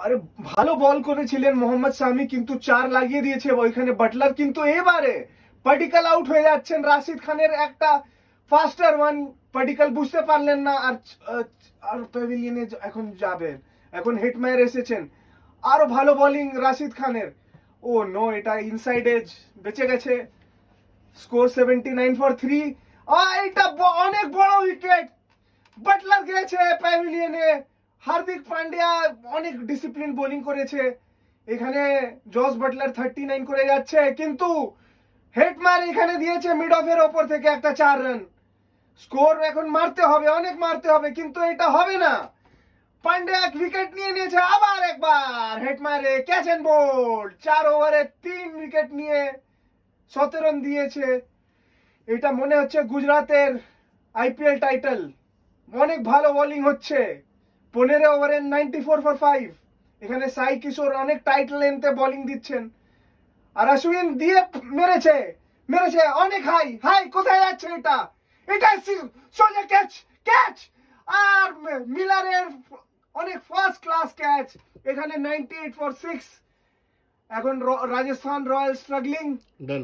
আরে ভালো বল করেছিলেন মোহাম্মদ শামি, কিন্তু 4 লাগিয়ে দিয়েছে ওইখানে বাটলার। কিন্তু এবারে পার্টিকাল আউট হয়ে যাচ্ছেন। রাশিদ খানের একটা ফাস্টার ওয়ান, পার্টিকাল বুঝতে পারলেন না। আর প্যাভিলিয়নে এখন যাবেন, এখন হিটম্যার এসেছেন। আরো ভালো বোলিং রাশিদ খানের। ও নো, এটা ইনসাইড এজ, বেঁচে গেছে। Score 79 for 3। এটা অনেক বড় উইকেট। বাটলার গেছে প্যাভিলিয়নে। হার্দিক পান্ডিয়া অনেক ডিসিপ্লিন বোলিং করেছে এখানে। জস বাটলার 39 করে যাচ্ছে, কিন্তু হেডমার এখানে দিয়েছে মিড অফের ওপর থেকে একটা 4 রান। স্কোর এখন মারতে হবে, অনেক মারতে হবে, কিন্তু এটা হবে না। পান্ডিয়া এক উইকেট নিয়ে নিয়েছে। আবার একবার হেডমারে ক্যাচ এন্ড বোল্ড। 4 ওভারে 3 উইকেট নিয়ে 17 রান দিয়েছে। এটা মনে হচ্ছে গুজরাটের আইপিএল টাইটেল। অনেক ভালো বোলিং হচ্ছে। 15 ওভারে 94 ফর 5। এখানে সাই কিশোর অনেক টাইট লেন্থে বোলিং দিচ্ছেন। আর অশ্বিন দিয়ে মেরেছে, মেরেছে অনেক হাই হাই। কোথায় যাচ্ছে এটা? এটা সোজা ক্যাচ, ক্যাচ। আর মিলারের অনেক ফার্স্ট ক্লাস ক্যাচ। এখানে 98 ফর 6। এখন রাজস্থান রয়্যাল স্ট্রাগলিং। ডান।